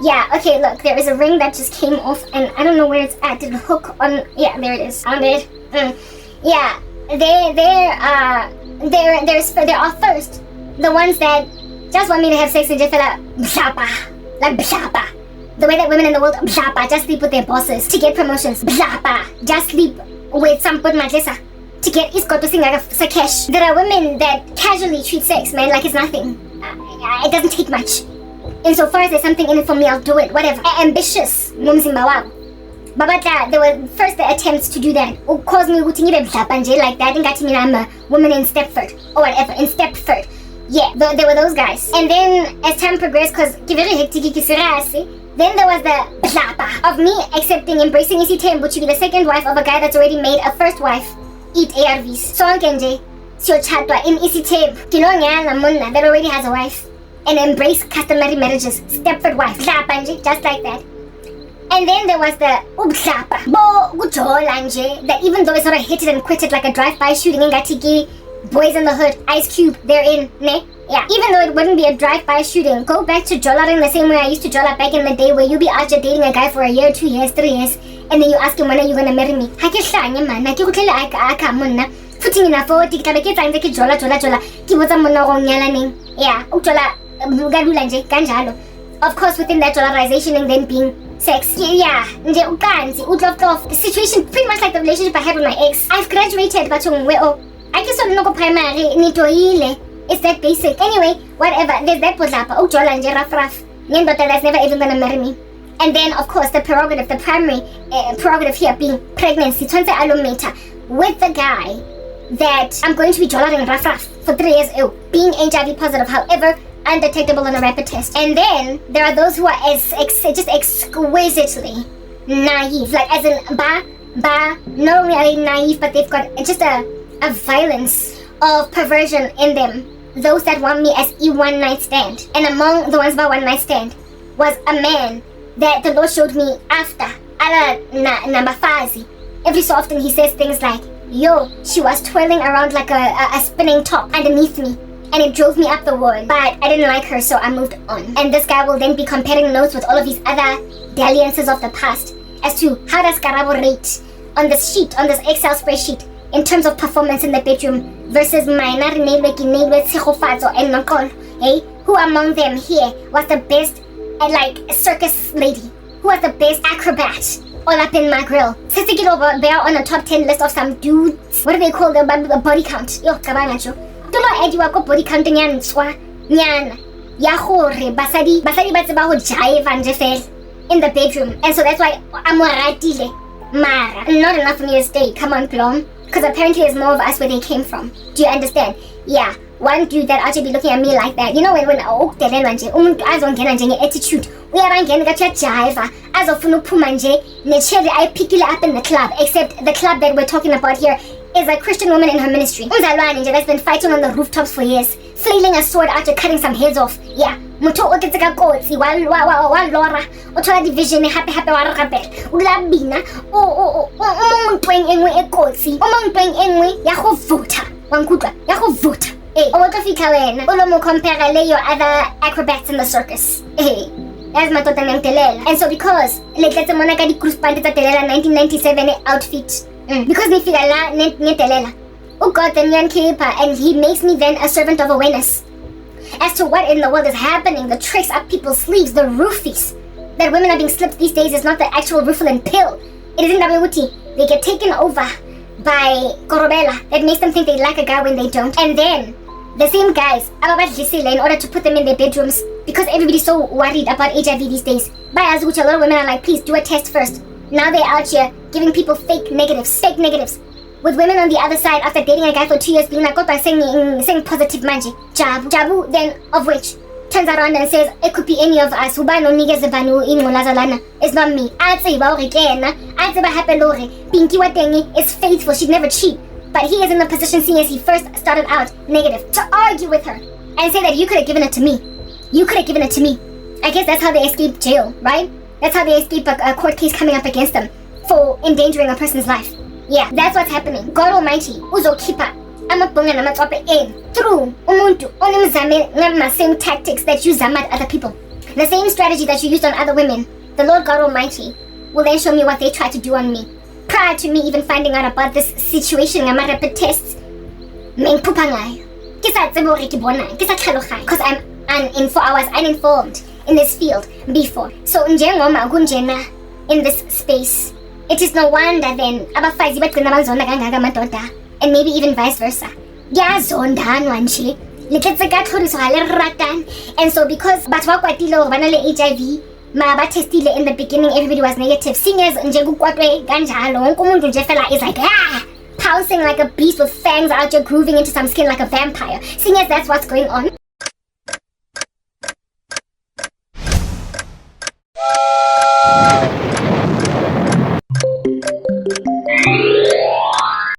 Yeah, okay, look, there is a ring that just came off, and I don't know where it's at. Did it hook on? Yeah, there it is. Found it. Yeah, they're first. The ones that just want me to have sex and just feel like bhlapa. The way that women in the world bhlapa, just sleep with their bosses to get promotions. Bhlapa, just sleep with some good madlesa to get iskoto singa sakesh. There are women that casually treat sex, man, like it's nothing. It doesn't take much. Insofar as there's something in it for me, I'll do it. Whatever. Ambitious. Mumzimba wow. Babata, there were first the attempts to do that. Or cause me like that. And I'm a woman in Stepford. Or whatever. In Stepford. Yeah, there were those guys. And then as time progressed, because then there was the blapa of me accepting, embracing Isitembu to be the second wife of a guy that's already made a first wife eat ARVs. So nje, sio chatwa in Isitembu. Kilongana munna that already has a wife. And embrace customary marriages. Stepford wife. Just like that. And then there was the ubhlapa. That even though it's not a hit it and quit it like a drive-by shooting in Gatiki, Boys in the Hood, Ice Cube, they're in, ne? Yeah. Even though it wouldn't be a drive-by shooting, go back to jollaring the same way I used to jolla back in the day, where you be out dating a guy for a year, 2 years, 3 years, and then you ask him when are you gonna marry me. Yeah. Of course, within that dollarization and then being sex. Yeah. The situation pretty much like the relationship I had with my ex. I've graduated, but I guess I'm not primary. It's that basic. Anyway, whatever. There's that podlapa. Rough. That's never even gonna marry me. And then, of course, the prerogative, the primary prerogative here being pregnancy. With the guy that I'm going to be jollaring rough for 3 years, being HIV positive, however, undetectable on a rapid test. And then there are those who are just exquisitely naive, like as in not only are they naive, but they've got just a violence of perversion in them. Those that want me as one night stand. And among the ones by one night stand was a man that the Lord showed me after Nambafazi. Every so often he says things like, yo, she was twirling around like a spinning top underneath me. And it drove me up the wall. But I didn't like her, so I moved on. And this guy will then be comparing notes with all of his other dalliances of the past as to how does Karabo rate on this sheet, on this Excel spreadsheet, in terms of performance in the bedroom versus mine. Hey, who among them here was the best circus lady? Who was the best acrobat? All up in my grill. Since they get over there on a top 10 list of some dudes. What do they call the body count? Yo, kabangacho. Tolo edi wako body count nyan swa nyan ya gore basadi ba tseba ho jive anje fel in the bedroom. And so that's why I'm ratile mara not enough for me to stay. Come on, Blom, because apparently there's more of us where they came from. Do you understand? Yeah, one dude that actually be looking at me like that. You know when ukudelelwa nje umuntu azongena nje nge-attitude uyabangena kathi uyajive azofuna ukuphuma nje ne-cherry ayiphikile up in the club, except the club that we're talking about here is a Christian woman in her ministry. Umzalwane that's been fighting on the rooftops for years, flailing a sword after cutting some heads off. Yeah. Mutho o ketseka kotsi wa lora o thola division happy wa rabela o la bina o mongpeng engwe e kotsi o mongpeng engwe ya go vuta wa nkutwa ya go vuta o tlo fitla wena o lo mo compare le your other acrobats in the circus. That's my tota ntelela. And so because letletse mona ka di cruise band tsa telela 1997 outfit, because they feel la netelela. Oh God, the Nyan Keeper, and he makes me then a servant of awareness as to what in the world is happening, the tricks up people's sleeves, the roofies that women are being slipped these days is not the actual Rufalin pill. It is in WT. They get taken over by Korobela that makes them think they like a guy when they don't. And then the same guys in order to put them in their bedrooms, because everybody's so worried about HIV these days. By Azuch, a lot of women are like, please do a test first. Now they're out here giving people fake negatives. With women on the other side, after dating a guy for 2 years, being like, saying positive manji. Jabu, then of which turns around and says, it could be any of us. It's not me. Pinky Watengi is faithful, she'd never cheat. But he is in the position, seeing as he first started out negative, to argue with her and say that you could have given it to me. You could have given it to me. I guess that's how they escape jail, right? That's how they escape a court case coming up against them for endangering a person's life. Yeah, that's what's happening. God Almighty, Uzo Kipa, amabhonga namacwaphe enu through umuntu onimzame ngama same tactics that you zama at other people, the same strategy that you used on other women. The Lord God Almighty will then show me what they tried to do on me. Prior to me even finding out about this situation, ngama-rapid tests, mengphupha ngayo. Because I was uninformed in this field before. So njengoma kunjena in this space, it is no wonder then abafazi bagcina bazonda kangaka amadoda, and maybe even vice versa. Ngiyazondanwa nje likhetsekatlhoriso ga le ratane. And so because batho ba kwatile gore ba na le HIV, ma ba testile in the beginning, everybody was negative. Seeing as nje kukwatwe kanjalo, wonke umuntu nje fela is like pouncing like a beast with fangs out here, grooving into some skin like a vampire. Seeing as that's what's going on,